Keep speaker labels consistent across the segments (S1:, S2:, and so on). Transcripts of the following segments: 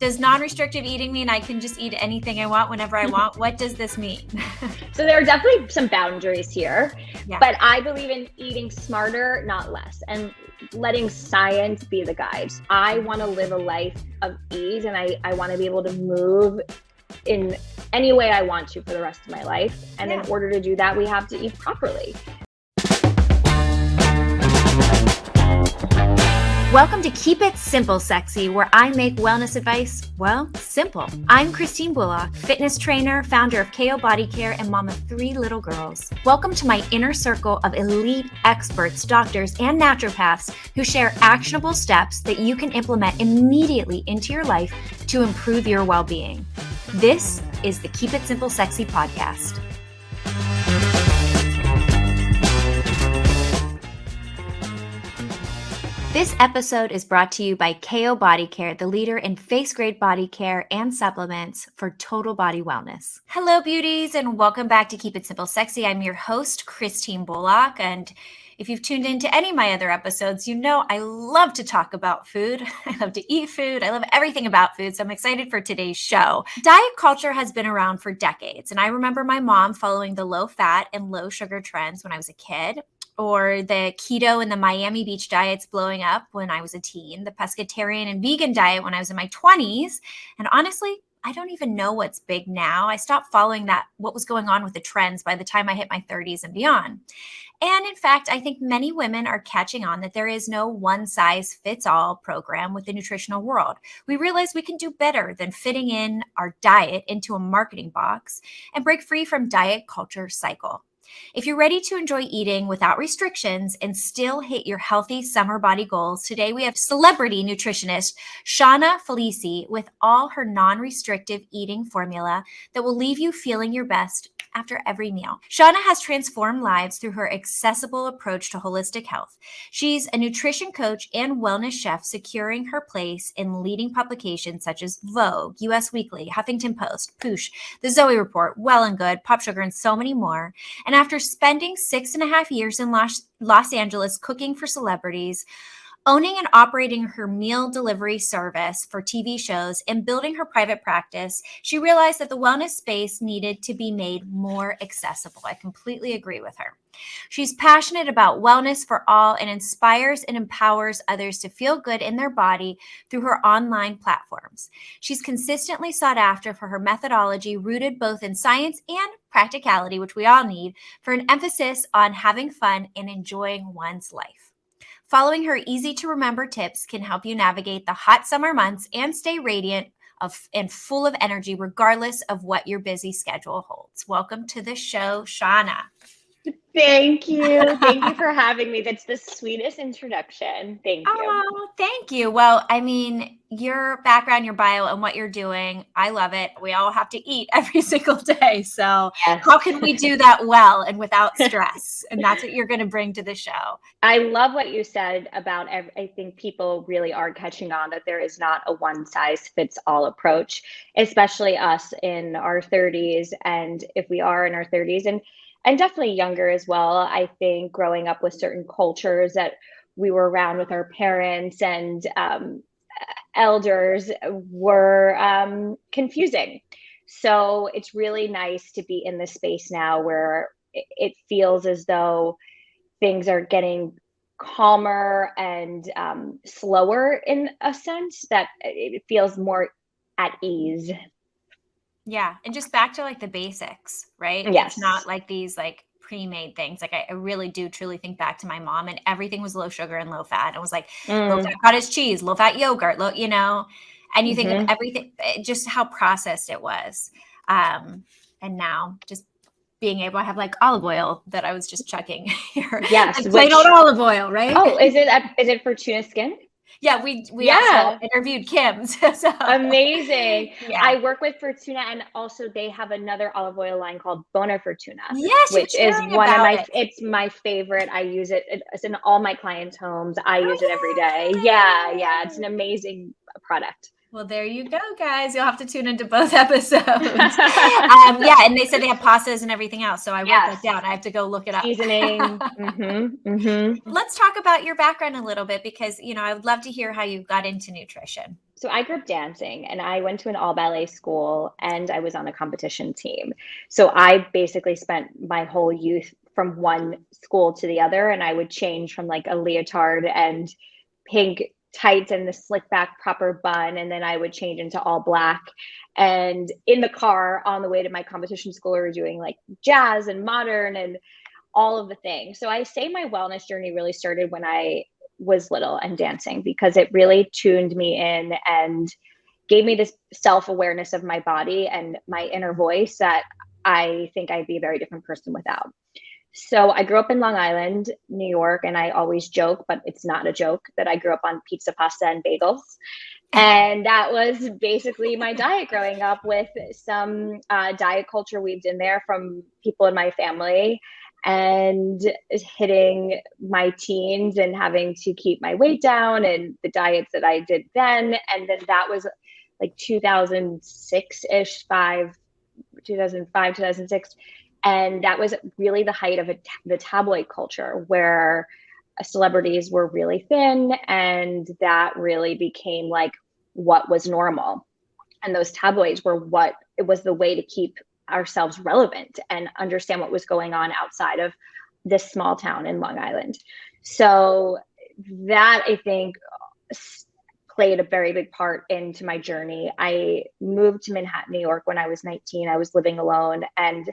S1: Does non-restrictive eating mean I can just eat anything I want whenever I want? What does this mean?
S2: So there are definitely some boundaries here,
S1: Yeah.
S2: but I believe in eating smarter, not less, and letting science be the guide. I want to live a life of ease, and I want to be able to move in any way I want to for the rest of my life. And in order to do that, we have to eat properly.
S1: Welcome to Keep It Simple, Sexy, where I make wellness advice, well, simple. I'm Christine Bullock, fitness trainer, founder of KO Body Care, and mom of 3 little girls. Welcome to my inner circle of elite experts, doctors, and naturopaths who share actionable steps that you can implement immediately into your life to improve your well-being. This is the Keep It Simple, Sexy podcast. This episode is brought to you by KO Body Care, the leader in face-grade body care and supplements for total body wellness. Hello, beauties, and welcome back to Keep It Simple Sexy. I'm your host, Christine Bullock, and if you've tuned into any of my other episodes, you know I love to talk about food. I love to eat food. I love everything about food, so I'm excited for today's show. Diet culture has been around for decades, and I remember my mom following the low-fat and low-sugar trends when I was a kid, or the keto and the Miami Beach diets blowing up when I was a teen, the pescatarian and vegan diet when I was in my 20s. And honestly, I don't even know what's big now. I stopped following what was going on with the trends by the time I hit my 30s and beyond. And in fact, I think many women are catching on that there is no one-size-fits-all program with the nutritional world. We realize we can do better than fitting in our diet into a marketing box and break free from diet culture cycle. If you're ready to enjoy eating without restrictions and still hit your healthy summer body goals, today we have celebrity nutritionist Shauna Faulisi with all her non-restrictive eating formula that will leave you feeling your best after every meal. Shauna has transformed lives through her accessible approach to holistic health. She's a nutrition coach and wellness chef, securing her place in leading publications such as Vogue, US Weekly, Huffington Post, Poosh, The Zoe Report, Well and Good, Pop Sugar, and so many more. And after spending 6.5 years in Los Angeles cooking for celebrities, owning and operating her meal delivery service for TV shows, and building her private practice, she realized that the wellness space needed to be made more accessible. I completely agree with her. She's passionate about wellness for all and inspires and empowers others to feel good in their body through her online platforms. She's consistently sought after for her methodology rooted both in science and practicality, which we all need, for an emphasis on having fun and enjoying one's life. Following her easy-to-remember tips can help you navigate the hot summer months and stay radiant and full of energy regardless of what your busy schedule holds. Welcome to the show, Shauna.
S2: Thank you. Thank you for having me. That's the sweetest introduction. Thank you.
S1: Oh, thank you. Well, I mean, your background, your bio, and what you're doing, I love it. We all have to eat every single day. So
S2: Yes.
S1: How can we do that well and without stress? And that's what you're going to bring to the show.
S2: I love what you said about, I think people really are catching on that there is not a one-size-fits-all approach, especially us in our 30s. And if we are in our 30s and definitely younger as well, I think growing up with certain cultures that we were around with our parents and elders were confusing. So it's really nice to be in this space now where it feels as though things are getting calmer and slower in a sense, that it feels more at ease.
S1: Yeah. And just back to like the basics, right?
S2: Yes.
S1: It's not like these like pre-made things. Like I really do truly think back to my mom, and everything was low sugar and low fat. It was like low fat cottage cheese, low fat yogurt, and you think of everything, just how processed it was. And now just being able to have like olive oil that I was just chugging here.
S2: Yes.
S1: Like plain old olive oil, right?
S2: Oh, is it for tuna skin?
S1: Yeah, we also interviewed Kim. So.
S2: Amazing.
S1: Yeah.
S2: I work with Fortuna, and also they have another olive oil line called Bona Fortuna.
S1: Yes,
S2: which is one of my. It's my favorite. I use it. It's in all my clients' homes. I use it every day. Yeah. It's an amazing product.
S1: Well, there you go, guys. You'll have to tune into both episodes. And they said they have pastas and everything else. So I wrote that down. I have to go look it up.
S2: Seasoning.
S1: Let's talk about your background a little bit, because, I would love to hear how you got into nutrition.
S2: So I grew up dancing and I went to an all ballet school and I was on a competition team. So I basically spent my whole youth from one school to the other, and I would change from like a leotard and pink tights and the slick back proper bun, and then I would change into all black. And in the car on the way to my competition school, we were doing like jazz and modern and all of the things. So I say my wellness journey really started when I was little and dancing, because it really tuned me in and gave me this self-awareness of my body and my inner voice that I think I'd be a very different person without. So I grew up in Long Island, New York, and I always joke, but it's not a joke, that I grew up on pizza, pasta, and bagels. And that was basically my diet growing up, with some diet culture weaved in there from people in my family, and hitting my teens and having to keep my weight down and the diets that I did then. And then that was like 2006-ish, 2005, 2006. And that was really the height of the tabloid culture, where celebrities were really thin, and that really became like what was normal. And those tabloids were what it was, the way to keep ourselves relevant and understand what was going on outside of this small town in Long Island. So that, I think, played a very big part into my journey. I moved to Manhattan, New York when I was 19. I was living alone. And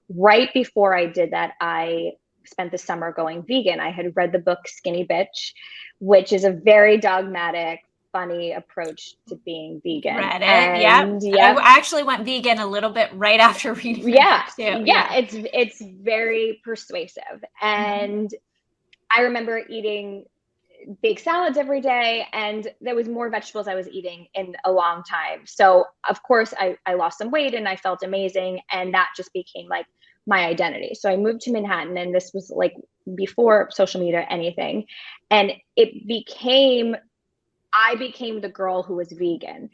S2: right before I did that, I spent the summer going vegan. I had read the book Skinny Bitch, which is a very dogmatic, funny approach to being vegan.
S1: Read it.
S2: And
S1: I actually went vegan a little bit right after reading the book too.
S2: Yeah, it's very persuasive. And I remember eating big salads every day, and there was more vegetables I was eating in a long time. So of course I lost some weight and I felt amazing, and that just became like my identity. So I moved to Manhattan, and this was like before social media, anything. And I became the girl who was vegan.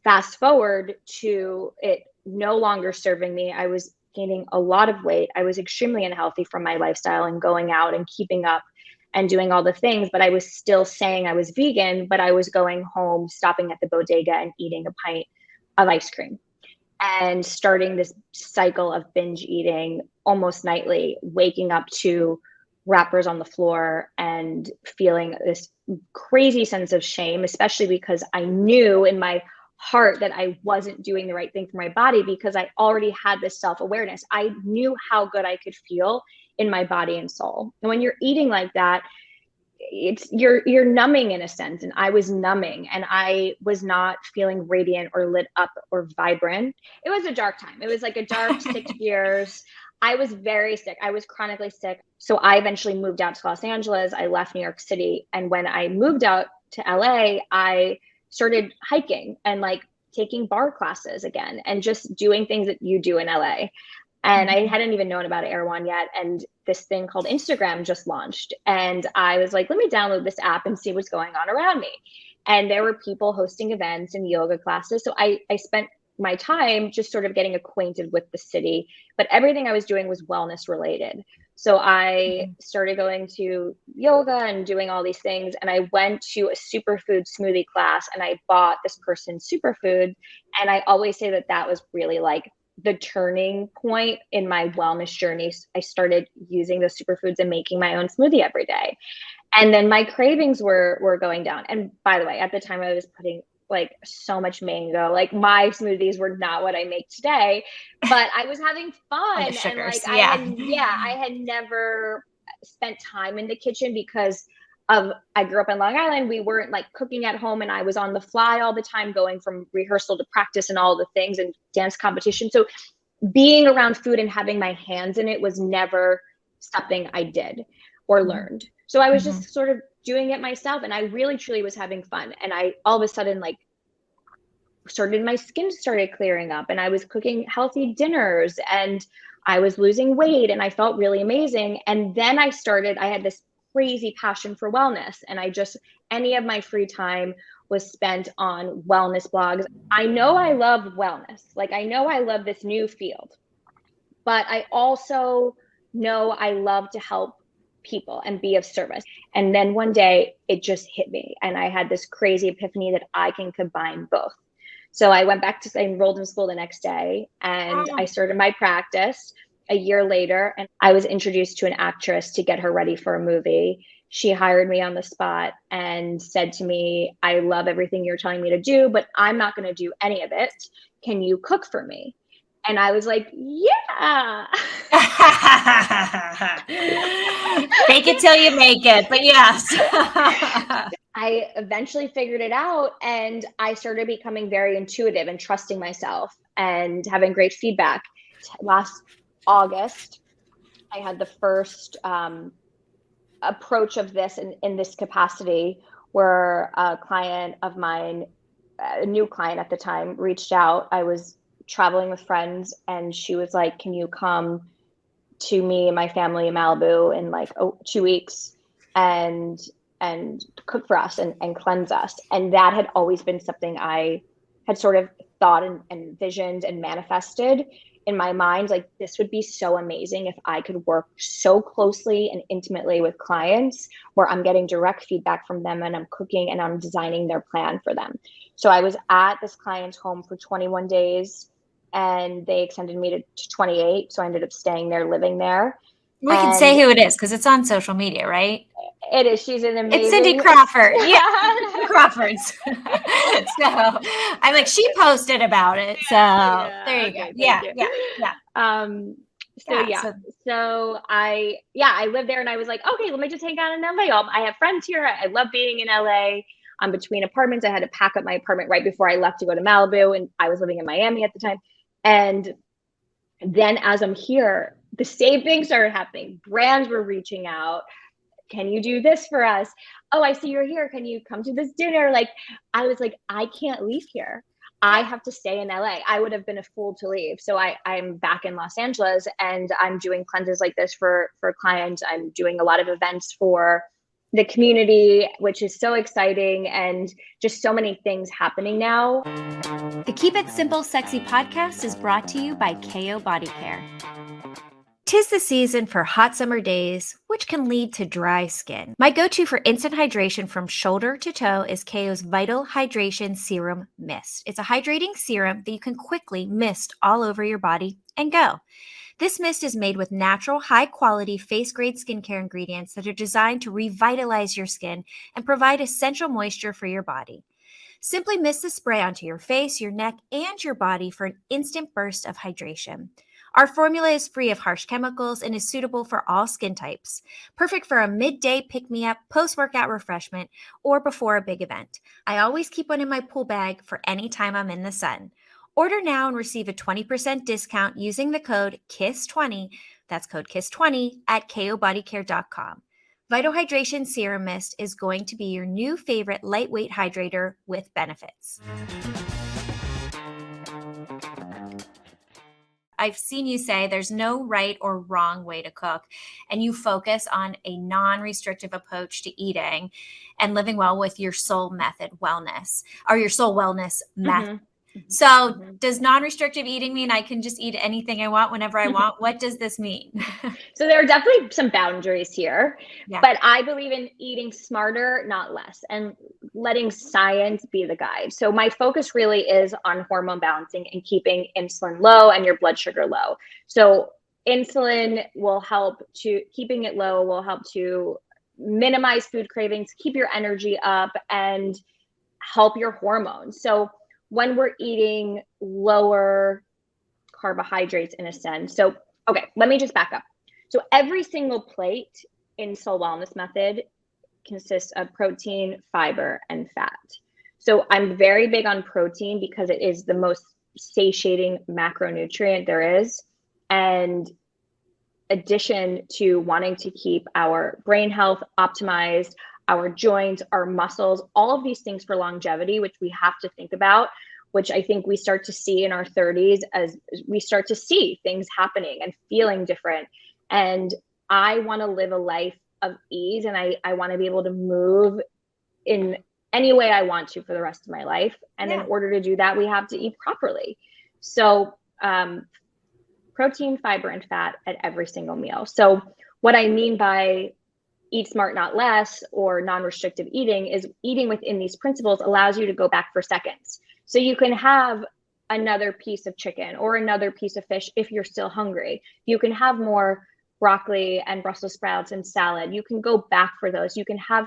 S2: Fast forward to it no longer serving me. I was gaining a lot of weight. I was extremely unhealthy from my lifestyle and going out and keeping up and doing all the things, but I was still saying I was vegan, but I was going home, stopping at the bodega and eating a pint of ice cream, and starting this cycle of binge eating almost nightly, waking up to wrappers on the floor and feeling this crazy sense of shame, especially because I knew in my heart that I wasn't doing the right thing for my body, because I already had this self-awareness. I knew how good I could feel in my body and soul. And when you're eating like that, you're numbing in a sense. And I was numbing, and I was not feeling radiant or lit up or vibrant. It was a dark time. It was like a dark 6 years. I was very sick. I was chronically sick. So I eventually moved out to Los Angeles. I left New York City. And when I moved out to LA, I started hiking and like taking bar classes again and just doing things that you do in LA. And I hadn't even known about Erewhon yet. And this thing called Instagram just launched. And I was like, let me download this app and see what's going on around me. And there were people hosting events and yoga classes. So I spent my time just sort of getting acquainted with the city, but everything I was doing was wellness related. So I started going to yoga and doing all these things. And I went to a superfood smoothie class, and I bought this person's superfood. And I always say that that was really like the turning point in my wellness journey. I started using those superfoods and making my own smoothie every day. And then my cravings were going down. And by the way, at the time I was putting like so much mango. Like my smoothies were not what I make today, but I was having fun.
S1: And sugars,
S2: and like I had never spent time in the kitchen because I grew up in Long Island. We weren't like cooking at home, and I was on the fly all the time, going from rehearsal to practice and all the things and dance competition. So being around food and having my hands in it was never something I did or learned. So I was just sort of doing it myself, and I really truly was having fun. And I all of a sudden like my skin started clearing up, and I was cooking healthy dinners, and I was losing weight, and I felt really amazing. And then I had this crazy passion for wellness, and any of my free time was spent on wellness blogs. I know I love wellness. Like I know I love this new field, but I also know I love to help people and be of service. And then one day it just hit me. And I had this crazy epiphany that I can combine both. So I went back to, I enrolled in school the next day and I started my practice a year later. And I was introduced to an actress to get her ready for a movie. She hired me on the spot and said to me, I love everything you're telling me to do, but I'm not going to do any of it. Can you cook for me? And I was like, yeah.
S1: Fake it till you make it, but yes.
S2: I eventually figured it out and I started becoming very intuitive and trusting myself and having great feedback. Last August, I had the first approach of this in this capacity where a client of mine, a new client at the time, reached out. I was traveling with friends and she was like, can you come to me and my family in Malibu in like 2 weeks and cook for us and cleanse us? And that had always been something I had sort of thought and envisioned and manifested in my mind. Like, this would be so amazing if I could work so closely and intimately with clients where I'm getting direct feedback from them and I'm cooking and I'm designing their plan for them. So I was at this client's home for 21 days and they extended me to 28. So I ended up staying there, living there.
S1: We can say who it is because it's on social media, right?
S2: It is. She's an amazing.
S1: It's Cindy Crawford. Yeah, Crawford's. So I'm like, she posted about it. So there you go. Yeah.
S2: So I lived there and I was like, okay, let me just hang out in LA. I have friends here. I love being in LA. I'm between apartments. I had to pack up my apartment right before I left to go to Malibu, and I was living in Miami at the time. And then as I'm here, the same thing started happening. Brands were reaching out. Can you do this for us? Oh, I see you're here. Can you come to this dinner? Like, I was like, I can't leave here. I have to stay in LA. I would have been a fool to leave. So I'm back in Los Angeles and I'm doing cleanses like this for clients. I'm doing a lot of events for the community, which is so exciting, and just so many things happening now.
S1: The Keep It Simple Sexy podcast is brought to you by KO Body Care. 'Tis the season for hot summer days, which can lead to dry skin. My go-to for instant hydration from shoulder to toe is KO's Vital Hydration Serum Mist. It's a hydrating serum that you can quickly mist all over your body and go. This mist is made with natural, high-quality, face-grade skincare ingredients that are designed to revitalize your skin and provide essential moisture for your body. Simply mist the spray onto your face, your neck, and your body for an instant burst of hydration. Our formula is free of harsh chemicals and is suitable for all skin types. Perfect for a midday pick-me-up, post-workout refreshment, or before a big event. I always keep one in my pool bag for any time I'm in the sun. Order now and receive a 20% discount using the code KISS20, that's code KISS20, at kobodycare.com. Vital Hydration Serum Mist is going to be your new favorite lightweight hydrator with benefits. I've seen you say there's no right or wrong way to cook, and you focus on a non-restrictive approach to eating and living well with your soul method wellness, or your soul wellness method. So does non-restrictive eating mean I can just eat anything I want whenever I want? What does this mean?
S2: So there are definitely some boundaries here, but I believe in eating smarter, not less, and letting science be the guide. So my focus really is on hormone balancing and keeping insulin low and your blood sugar low. So insulin will help keeping it low will help to minimize food cravings, keep your energy up, and help your hormones. So when we're eating lower carbohydrates in a sense. So, okay, let me just back up. So every single plate in Soul Wellness Method consists of protein, fiber, and fat. So I'm very big on protein because it is the most satiating macronutrient there is. And addition to wanting to keep our brain health optimized, our joints, our muscles, all of these things for longevity, which we have to think about, which I think we start to see in our 30s as we start to see things happening and feeling different. And I want to live a life of ease, and I want to be able to move in any way I want to for the rest of my life. And in order to do that, we have to eat properly. So protein, fiber, and fat at every single meal. So what I mean by eat smart, not less, or non-restrictive eating, is eating within these principles allows you to go back for seconds. So you can have another piece of chicken or another piece of fish if you're still hungry. You can have more broccoli and Brussels sprouts and salad. You can go back for those. You can have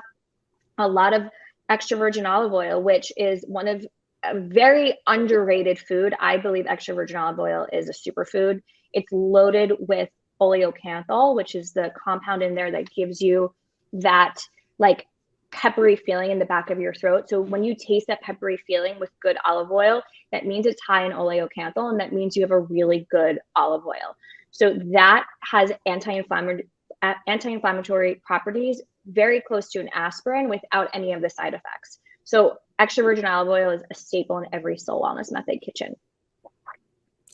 S2: a lot of extra virgin olive oil, which is one of a very underrated food. I believe extra virgin olive oil is a superfood. It's loaded with oleocanthal, which is the compound in there that gives you that like peppery feeling in the back of your throat. So when you taste that peppery feeling with good olive oil, that means it's high in oleocanthal, and that means you have a really good olive oil. So that has anti-inflammatory properties very close to an aspirin without any of the side effects. So extra virgin olive oil is a staple in every Soul Wellness Method kitchen.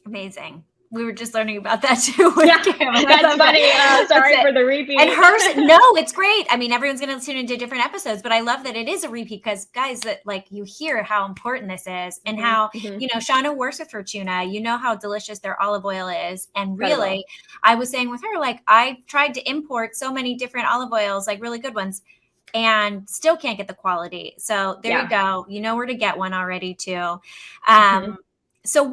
S1: Amazing. We were just learning about that too.
S2: Yeah, that's funny. Sorry for the repeat.
S1: And hers, no, it's great. I mean, everyone's going to tune into different episodes, but I love that it is a repeat because guys, that like you hear how important this is and how, you know, Shauna works with her tuna, you know how delicious their olive oil is. And really, I was saying with her, like I tried to import so many different olive oils, like really good ones, and still can't get the quality. So there you go. You know where to get one already too. So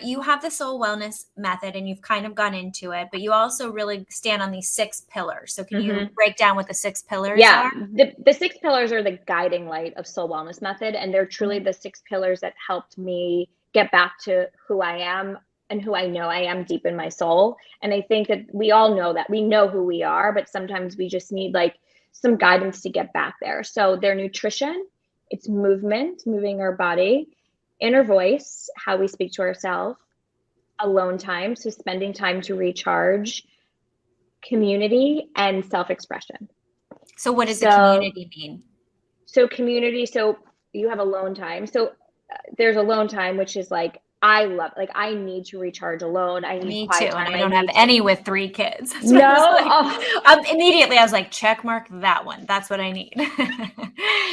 S1: you have the Soul Wellness Method and you've kind of gone into it, but you also really stand on these 6 pillars. So can you break down what the 6 pillars are?
S2: The 6 pillars are the guiding light of Soul Wellness Method. And they're truly the 6 pillars that helped me get back to who I am and who I know I am deep in my soul. And I think that we all know that. We know who we are, but sometimes we just need like some guidance to get back there. So their nutrition, it's movement, moving our body, inner voice, how we speak to ourselves, alone time, so spending time to recharge, community, and self-expression.
S1: So what does the community mean?
S2: So community, so you have alone time. So there's alone time, which is like, I need to recharge alone. I need
S1: Me
S2: quiet
S1: too,
S2: time.
S1: and I don't have any with 3 kids.
S2: So no,
S1: immediately I was like, check mark that one. That's what I need.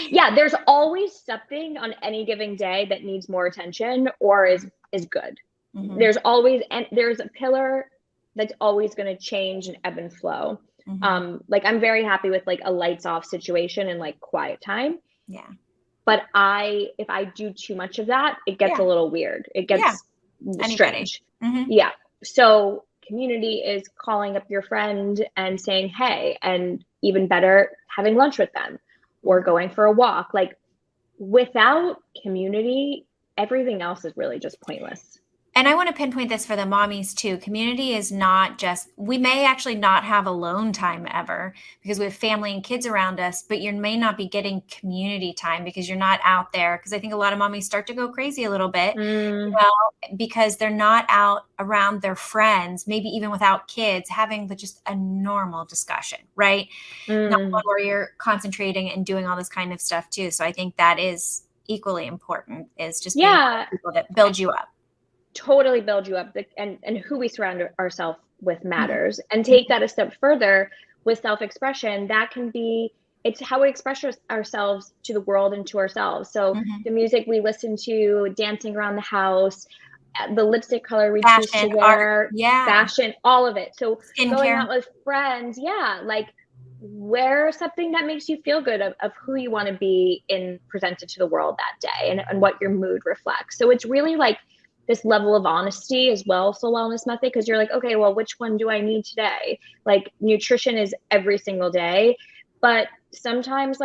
S2: Yeah, there's always something on any given day that needs more attention or is good. There's always, and there's a pillar that's always going to change and ebb and flow. Like I'm very happy with like a lights off situation and like quiet time.
S1: Yeah.
S2: But if I do too much of that, it gets a little weird. It gets strange. Yeah. So community is calling up your friend and saying, hey, and even better, having lunch with them or going for a walk. Like without community, everything else is really just pointless.
S1: And I want to pinpoint this for the mommies too. Community is not just, we may actually not have alone time ever because we have family and kids around us, but you may not be getting community time because you're not out there. Because I think a lot of mommies start to go crazy a little bit, you know, because they're not out around their friends, maybe even without kids, having just a normal discussion, right? Not one where you're concentrating and doing all this kind of stuff too. So I think that is equally important, is just being people that build you up.
S2: Totally build you up, and who we surround ourselves with matters. And take that a step further with self-expression. That can be, it's how we express ourselves to the world and to ourselves. So the music we listen to, dancing around the house, the lipstick color we choose to wear, fashion, all of it. So going out with friends, like wear something that makes you feel good of who you want to be presented to the world that day and what your mood reflects. So it's really like this level of honesty as well, Soul Wellness Method, because you're like, okay, well, which one do I need today? Like nutrition is every single day, but sometimes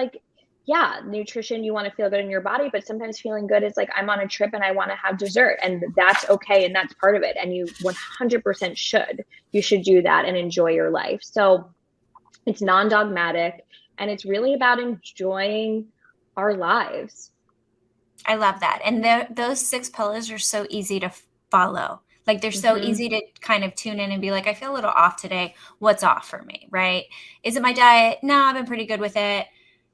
S2: nutrition, you want to feel good in your body, but sometimes feeling good is like, I'm on a trip and I want to have dessert, and that's okay. And that's part of it. And you 100% should. You should do that and enjoy your life. So it's non-dogmatic, and it's really about enjoying our lives.
S1: I love that. And those 6 pillars are so easy to follow. Like they're so easy to kind of tune in and be like, I feel a little off today. What's off for me, right? Is it my diet? No, I've been pretty good with it.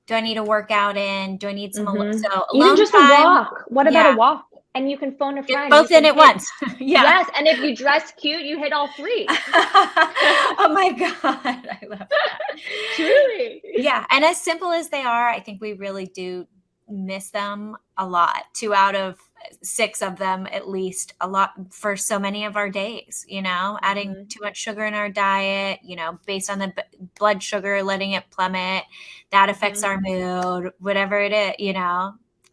S1: Do I need a workout in? Do I need some so
S2: even just a walk? What about a walk? And you can phone a friend.
S1: Both in at once.
S2: Yes. And if you dress cute, you hit all 3.
S1: Oh my God. I love that.
S2: Truly.
S1: Yeah. And as simple as they are, I think we really do miss them a lot. 2 out of 6 of them at least, a lot for so many of our days, adding too much sugar in our diet, based on the blood sugar, letting it plummet, that affects our mood, whatever it is,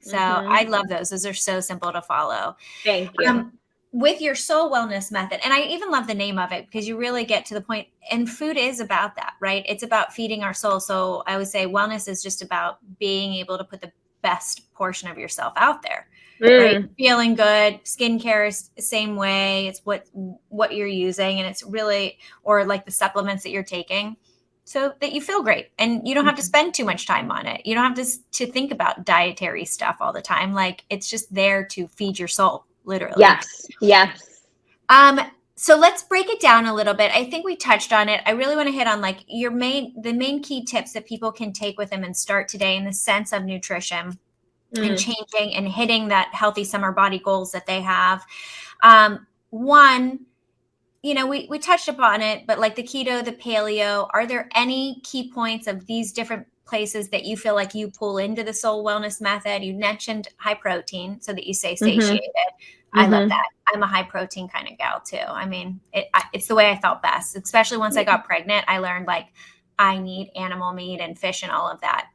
S1: So I love those. Those are so simple to follow.
S2: Thank you.
S1: With your soul wellness method, and I even love the name of it because you really get to the point, and food is about that, right? It's about feeding our soul. So I would say wellness is just about being able to put the best portion of yourself out there, right? Feeling good. Skincare is the same way. It's what you're using, and it's really, or like the supplements that you're taking, so that you feel great and you don't have to spend too much time on it. You don't have to think about dietary stuff all the time. Like, it's just there to feed your soul, literally.
S2: Yes.
S1: So let's break it down a little bit. I think we touched on it. I really want to hit on like the main key tips that people can take with them and start today in the sense of nutrition and changing and hitting that healthy summer body goals that they have. One, we touched upon it, but like the keto, the paleo, are there any key points of these different places that you feel like you pull into the soul wellness method? You mentioned high protein, so that you stay satiated. I love that. I'm a high protein kind of gal too. I mean, it's the way I felt best, especially once I got pregnant. I learned like I need animal meat and fish and all of that.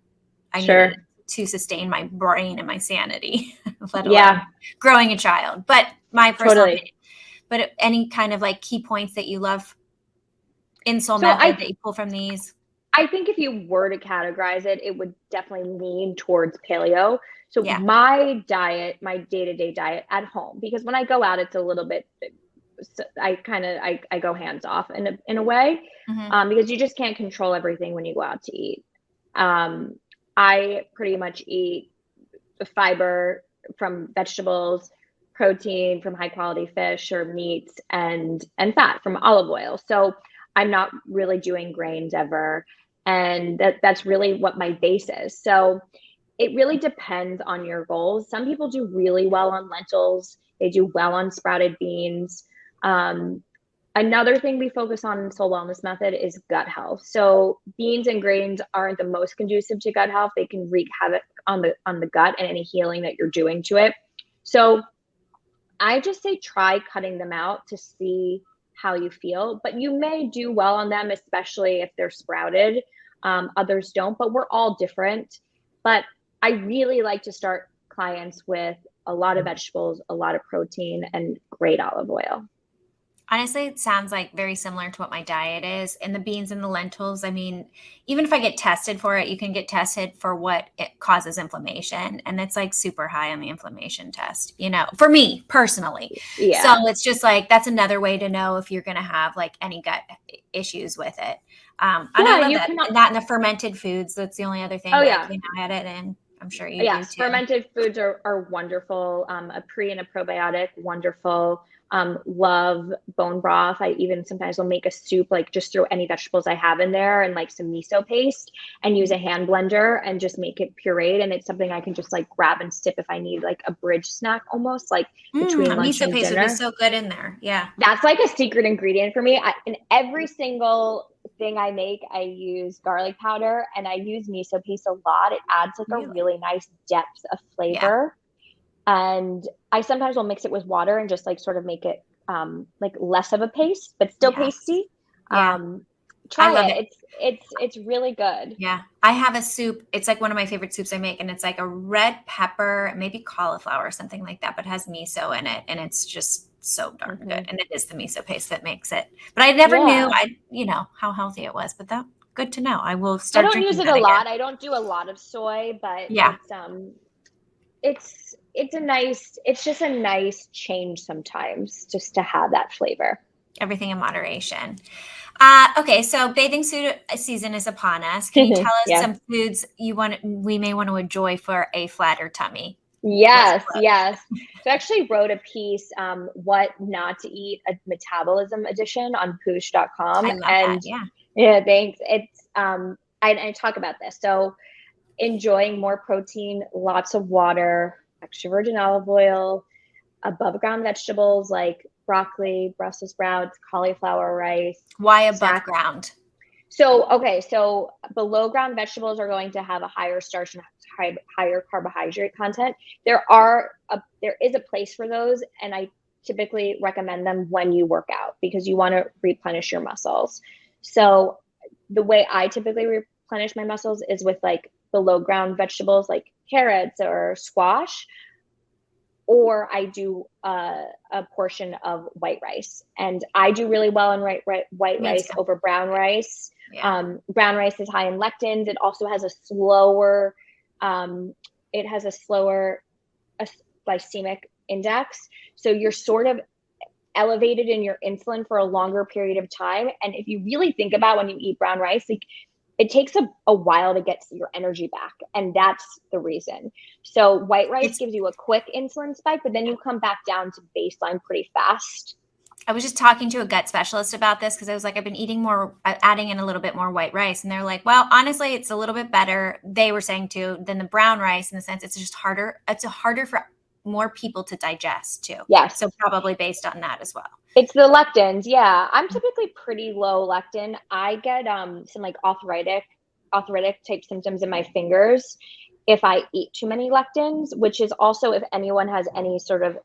S1: I needed to sustain my brain and my sanity, let alone growing a child. But my personal opinion. But any kind of like key points that you love in soul method that you pull from these?
S2: I think if you were to categorize it, it would definitely lean towards paleo. So my diet, my day-to-day diet at home, because when I go out, it's a little bit, I go hands off in a way, because you just can't control everything when you go out to eat. I pretty much eat the fiber from vegetables, protein from high quality fish or meats, and fat from olive oil. So I'm not really doing grains ever. And that's really what my base is. So it really depends on your goals. Some people do really well on lentils. They do well on sprouted beans. Another thing we focus on in Soul Wellness Method is gut health. So beans and grains aren't the most conducive to gut health. They can wreak havoc on the gut and any healing that you're doing to it. So I just say try cutting them out to see how you feel, but you may do well on them, especially if they're sprouted. Others don't, but we're all different. But I really like to start clients with a lot of vegetables, a lot of protein, and great olive oil.
S1: Honestly, it sounds like very similar to what my diet is. And the beans and the lentils, I mean, even if I get tested for it, you can get tested for what it causes inflammation. And it's like super high on the inflammation test, for me personally.
S2: Yeah.
S1: So it's just like, that's another way to know if you're going to have like any gut issues with it. And I love that. And that and the fermented foods, that's the only other thing that I can add it in. I'm sure you do too.
S2: Fermented foods are wonderful. A pre and a probiotic, wonderful. Love bone broth. I even sometimes will make a soup, like just throw any vegetables I have in there and like some miso paste and use a hand blender and just make it pureed. And it's something I can just like grab and sip if I need like a bridge snack, almost like between lunch
S1: miso
S2: and
S1: paste
S2: dinner.
S1: Would be so good in there. Yeah.
S2: That's like a secret ingredient for me. In every single thing I make, I use garlic powder and I use miso paste a lot. It adds like a really nice depth of flavor. And I sometimes will mix it with water and just like sort of make it like less of a paste, but still pasty. Try it. It's really good.
S1: Yeah. I have a soup. It's like one of my favorite soups I make, and it's like a red pepper, maybe cauliflower or something like that, but has miso in it. And it's just so darn good. And it is the miso paste that makes it. But I never knew how healthy it was, but that's good to know. I will start drinking
S2: I don't use it a lot. I don't do a lot of soy, but it's just a nice change sometimes just to have that flavor.
S1: Everything in moderation. Okay, so bathing suit season is upon us. Can you tell us some foods we may want to enjoy for a flatter tummy?
S2: Yes. So I actually wrote a piece, what not to eat, a metabolism edition on Poosh.com.
S1: I love that.
S2: Yeah, thanks. It's I talk about this. So enjoying more protein, lots of water, extra virgin olive oil, above ground vegetables like broccoli, Brussels sprouts, cauliflower rice.
S1: Why above ground?
S2: So below ground vegetables are going to have a higher starch and higher carbohydrate content. There is a place for those, and I typically recommend them when you work out because you want to replenish your muscles. So the way I typically replenish my muscles is with like below ground vegetables like carrots or squash, or I do a portion of white rice. And I do really well in white rice over brown rice. Yeah. Brown rice is high in lectins. It also has a slower glycemic index. So you're sort of elevated in your insulin for a longer period of time. And if you really think about when you eat brown rice, like it takes a while to get your energy back. And that's the reason. So white rice gives you a quick insulin spike, but then you come back down to baseline pretty fast.
S1: I was just talking to a gut specialist about this because I was like, I've been eating more, adding in a little bit more white rice. And they're like, well, honestly, it's a little bit better, they were saying too, than the brown rice in the sense it's just harder. It's harder for more people to digest too.
S2: Yes.
S1: So probably based on that as well.
S2: It's the lectins. Yeah. I'm typically pretty low lectin. I get some like arthritic type symptoms in my fingers if I eat too many lectins, which is also if anyone has any sort of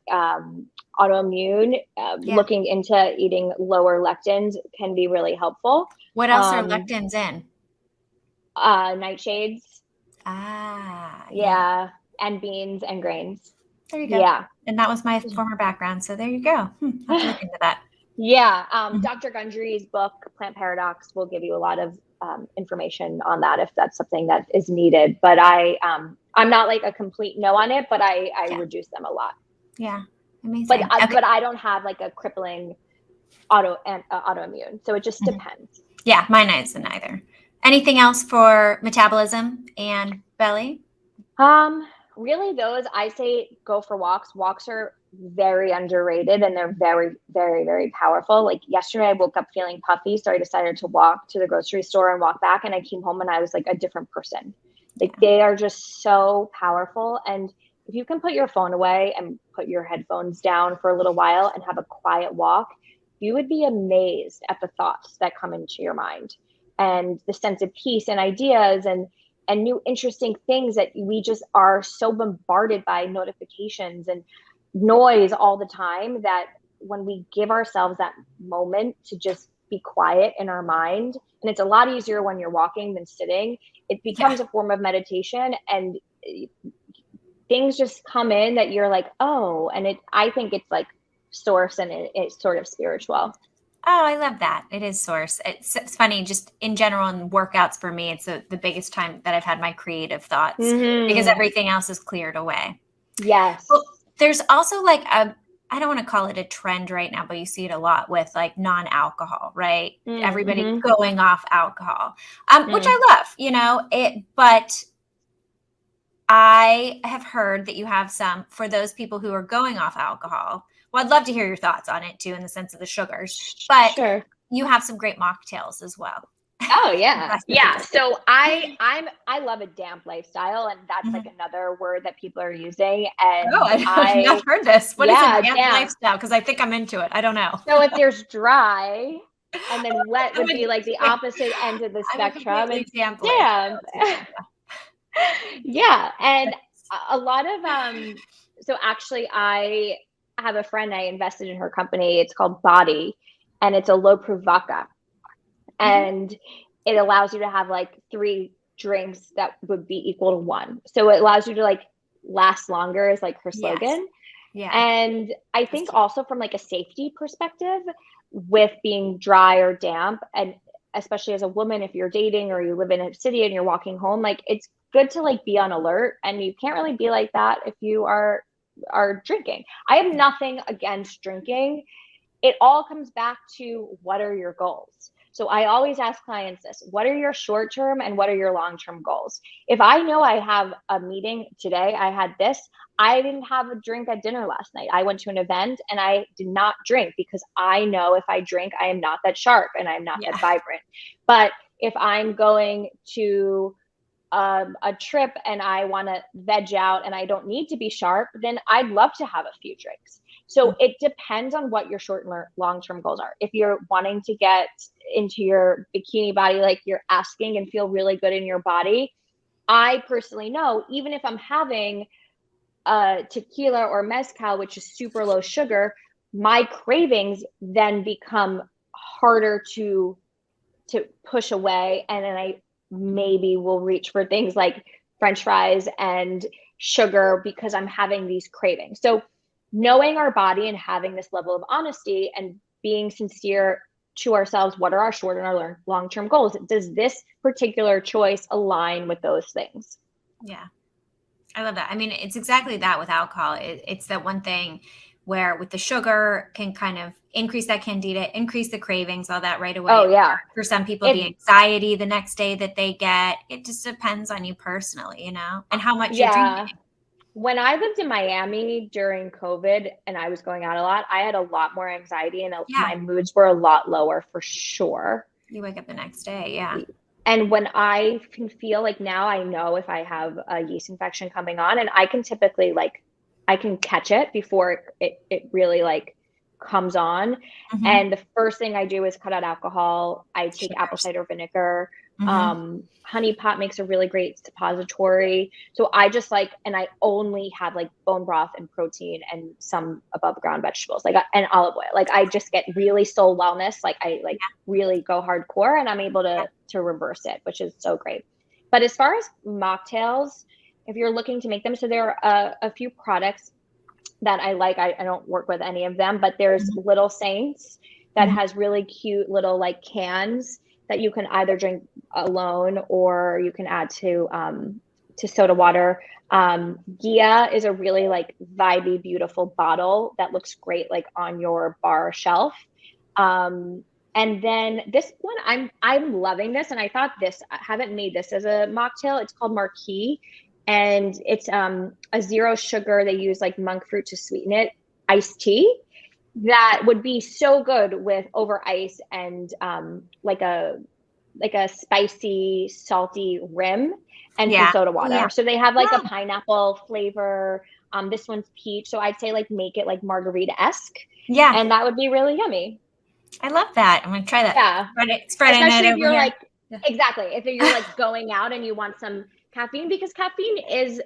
S2: autoimmune, looking into eating lower lectins can be really helpful.
S1: What else are lectins in?
S2: Nightshades.
S1: Yeah.
S2: And beans and grains.
S1: There you go. Yeah. And that was my former background. So there you go. I'll have to look into that.
S2: Yeah. Dr. Gundry's book, Plant Paradox, will give you a lot of information on that if that's something that is needed. But I'm not like a complete no on it, but I reduce them a lot.
S1: Yeah. Amazing.
S2: But I don't have like a crippling autoimmune. So it just depends.
S1: Yeah. Mine isn't either. Anything else for metabolism and belly?
S2: Really those, I say go for walks. Walks are very underrated and they're very, very, very powerful. Like yesterday I woke up feeling puffy. So I decided to walk to the grocery store and walk back. And I came home and I was like a different person. Like they are just so powerful. And if you can put your phone away and put your headphones down for a little while and have a quiet walk, you would be amazed at the thoughts that come into your mind and the sense of peace and ideas and new interesting things that we just are so bombarded by notifications and noise all the time that when we give ourselves that moment to just be quiet in our mind, and it's a lot easier when you're walking than sitting, it becomes a form of meditation and things just come in that you're like, oh, and I think it's like source and it's sort of spiritual.
S1: Oh, I love that. It is source. It's funny, just in general in workouts for me, it's the biggest time that I've had my creative thoughts because everything else is cleared away.
S2: Yes.
S1: Well, there's also like I don't want to call it a trend right now, but you see it a lot with like non-alcohol, right? Everybody going off alcohol, which I love, but I have heard that you have some for those people who are going off alcohol. Well, I'd love to hear your thoughts on it too, in the sense of the sugars, but you have some great mocktails as well.
S2: Oh yeah. Yeah. So I love a damp lifestyle, and that's like another word that people are using. And
S1: I've not heard this. What is a damp lifestyle? Because I think I'm into it. I don't know.
S2: So if there's dry and then wet would be like the opposite end of the spectrum. And damp. Yeah. And a lot of so actually I have a friend, I invested in her company. It's called Body, and it's a low proof vodka. And it allows you to have like 3 drinks that would be equal to 1. So it allows you to like last longer is like her slogan.
S1: Yeah.
S2: And I think also from like a safety perspective with being dry or damp, and especially as a woman, if you're dating or you live in a city and you're walking home, like it's good to like be on alert, and you can't really be like that if you are drinking. I have nothing against drinking. It all comes back to what are your goals? So I always ask clients this: what are your short-term and what are your long-term goals? If I know I have a meeting today, I had this, I didn't have a drink at dinner last night. I went to an event and I did not drink because I know if I drink, I am not that sharp and I'm not that vibrant. But if I'm going to a trip and I want to veg out and I don't need to be sharp, then I'd love to have a few drinks. So it depends on what your short and long-term goals are. If you're wanting to get into your bikini body, like you're asking, and feel really good in your body, I personally know, even if I'm having tequila or mezcal, which is super low sugar, my cravings then become harder to push away. And then I maybe will reach for things like French fries and sugar because I'm having these cravings. So knowing our body and having this level of honesty and being sincere to ourselves, what are our short and our long-term goals? Does this particular choice align with those things?
S1: Yeah. I love that. I mean, it's exactly that with alcohol. It's that one thing where with the sugar can kind of increase that candida, increase the cravings, all that right away.
S2: Oh, yeah.
S1: For some people, the anxiety the next day that they get, it just depends on you personally, you know, and how much you're drinking.
S2: When I lived in Miami during COVID and I was going out a lot, I had a lot more anxiety and my moods were a lot lower for sure.
S1: You wake up the next day. Yeah.
S2: And when I can feel like, now I know if I have a yeast infection coming on, and I can typically I can catch it before it really comes on. Mm-hmm. And the first thing I do is cut out alcohol. I take apple cider vinegar. Mm-hmm. Honey pot makes a really great suppository. So I just and I only have bone broth and protein and some above ground vegetables, and olive oil. I just get really soul wellness. I really go hardcore, and I'm able to reverse it, which is so great. But as far as mocktails, if you're looking to make them, so there are a few products that I like. I don't work with any of them, but there's mm-hmm. Little Saints that mm-hmm. has really cute little cans that you can either drink alone or you can add to soda water. Gia is a really vibey, beautiful bottle that looks great on your bar shelf. And then this one, I'm loving this, and I thought I haven't made this as a mocktail. It's called Marquis, and it's a zero sugar. They use monk fruit to sweeten it, iced tea. That would be so good with over ice and a spicy, salty rim and some soda water. Yeah. So they have a pineapple flavor. This one's peach. So I'd say make it margarita-esque. Yeah. And that would be really yummy.
S1: I love that. I'm gonna try that.
S2: Yeah.
S1: Spreading
S2: Especially
S1: it
S2: if you're
S1: over
S2: here. Exactly. If you're going out and you want some caffeine, because caffeine is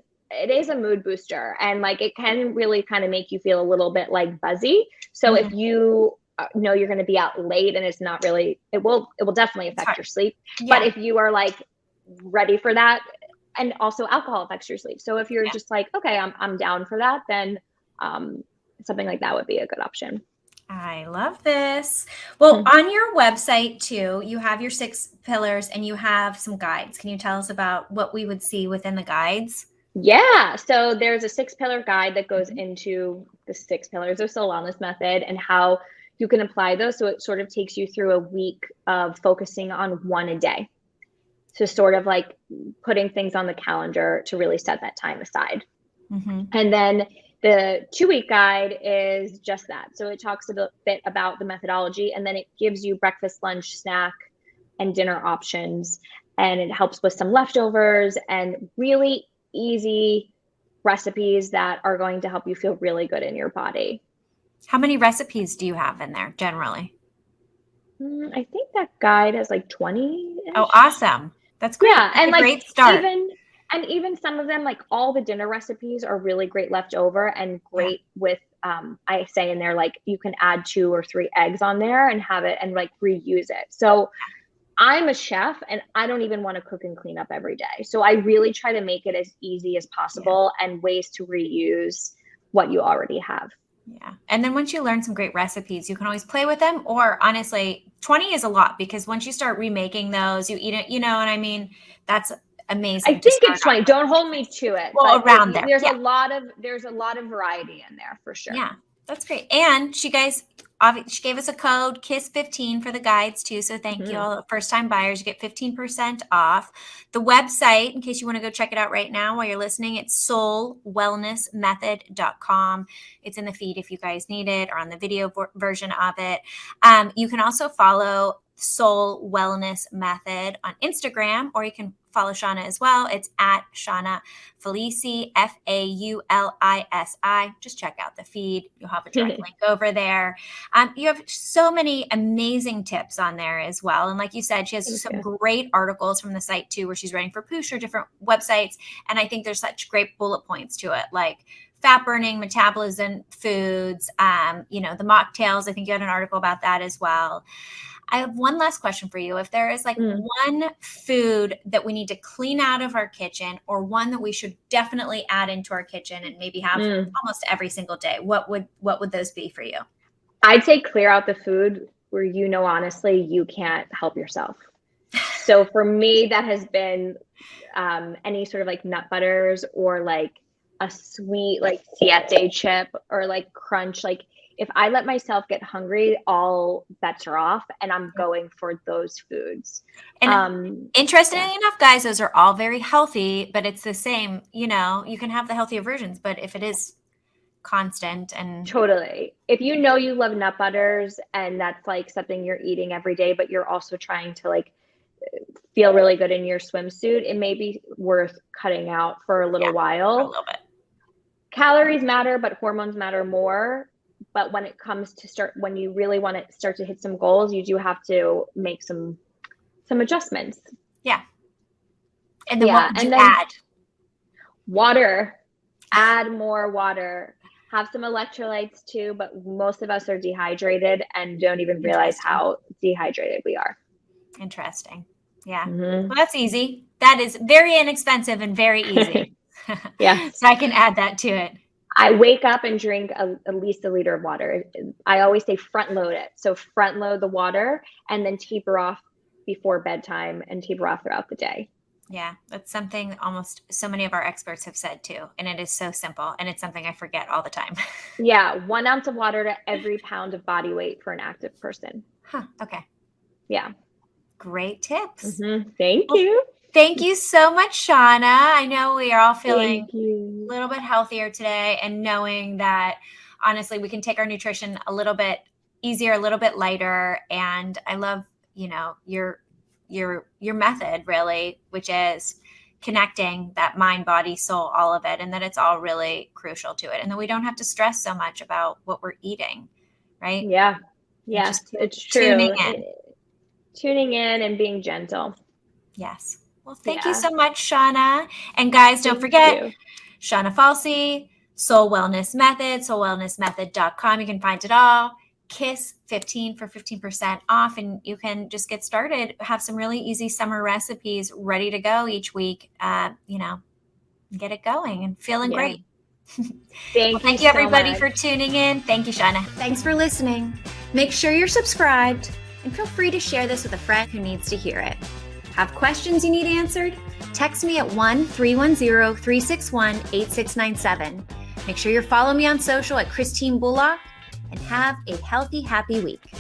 S2: a mood booster, and it can really kind of make you feel a little bit buzzy. So mm-hmm. if you know you're going to be out late and it's not really, it will definitely affect your sleep. Yeah. But if you are ready for that, and also alcohol affects your sleep. So if you're just okay, I'm down for that, then something like that would be a good option.
S1: I love this. Well, on your website too, you have your 6 pillars and you have some guides. Can you tell us about what we would see within the guides?
S2: Yeah. So there's a 6-pillar guide that goes into the 6 pillars of Soul Wellness Method and how you can apply those. So it sort of takes you through a week of focusing on one a day. So sort of putting things on the calendar to really set that time aside. Mm-hmm. And then the 2-week guide is just that. So it talks a bit about the methodology, and then it gives you breakfast, lunch, snack, and dinner options. And it helps with some leftovers and really easy recipes that are going to help you feel really good in your body.
S1: How many recipes do you have in there generally?
S2: I think that guide has 20.
S1: Oh, awesome. That's great.
S2: Yeah.
S1: That's and a great start.
S2: Even some of them, all the dinner recipes are really great leftover and great with, I say in there, you can add 2 or 3 eggs on there and have it and reuse it. So I'm a chef and I don't even want to cook and clean up every day. So I really try to make it as easy as possible and ways to reuse what you already have.
S1: Yeah. And then once you learn some great recipes, you can always play with them, or honestly, 20 is a lot because once you start remaking those, you eat it, you know what I mean? That's amazing.
S2: I think it's 20. Don't hold me to it.
S1: Well, around there.
S2: There's a lot of variety in there for sure.
S1: Yeah. That's great. And she gave us a code KISS15 for the guides too. So thank you all first time buyers. You get 15% off. The website, in case you want to go check it out right now while you're listening, it's soulwellnessmethod.com. It's in the feed if you guys need it, or on the video version of it. You can also follow Soul Wellness Method on Instagram, or you can follow Shauna as well. It's at Shauna Faulisi, Faulisi. Just check out the feed. You'll have a direct link over there. You have so many amazing tips on there as well. And like you said, she has some great articles from the site too, where she's writing for Poosh or different websites. And I think there's such great bullet points to it, like fat burning, metabolism, foods, the mocktails. I think you had an article about that as well. I have one last question for you. If there is one food that we need to clean out of our kitchen, or one that we should definitely add into our kitchen and maybe have almost every single day, what would those be for you?
S2: I'd say clear out the food where honestly you can't help yourself. So for me, that has been any sort of like nut butters, or like a sweet like siete chip, or like crunch. Like if I let myself get hungry, all bets are off, and I'm going for those foods.
S1: And interestingly enough, guys, those are all very healthy, but it's the same, you can have the healthier versions, but if it is constant and
S2: totally, if you love nut butters and that's like something you're eating every day, but you're also trying to like feel really good in your swimsuit, it may be worth cutting out for a little while.
S1: For a little bit.
S2: Calories matter, but hormones matter more. But when it comes to when you really want to start to hit some goals, you do have to make some adjustments.
S1: Yeah. And then what would you add?
S2: Water. Add more water. Have some electrolytes too, but most of us are dehydrated and don't even realize how dehydrated we are.
S1: Interesting. Yeah. Well, that's easy. That is very inexpensive and very easy.
S2: Yeah.
S1: So I can add that to it.
S2: I wake up and drink at least a liter of water. I always say front load it. So front load the water and then taper off before bedtime and taper off throughout the day.
S1: Yeah, that's something almost so many of our experts have said too. And it is so simple. And it's something I forget all the time.
S2: Yeah. 1 ounce of water to every pound of body weight for an active person.
S1: Huh. Okay.
S2: Yeah.
S1: Great tips.
S2: Thank you.
S1: Thank you so much, Shauna. I know we are all feeling a little bit healthier today, and knowing that honestly, we can take our nutrition a little bit easier, a little bit lighter. And I love, your method really, which is connecting that mind, body, soul, all of it. And that it's all really crucial to it. And that we don't have to stress so much about what we're eating. Right.
S2: Yeah. Yes, it's true. Tuning in and being gentle.
S1: Yes. Well, thank you so much, Shauna. And guys, don't forget, Shauna Faulisi, Soul Wellness Method, soulwellnessmethod.com. You can find it all. KISS 15 for 15% off. And you can just get started, have some really easy summer recipes ready to go each week. Get it going and feeling great. Thank you everybody for tuning in. Thank you, Shauna. Thanks for listening. Make sure you're subscribed and feel free to share this with a friend who needs to hear it. Have questions you need answered? Text me at 1-310-361-8697. Make sure you follow me on social at Christine Bullock, and have a healthy, happy week.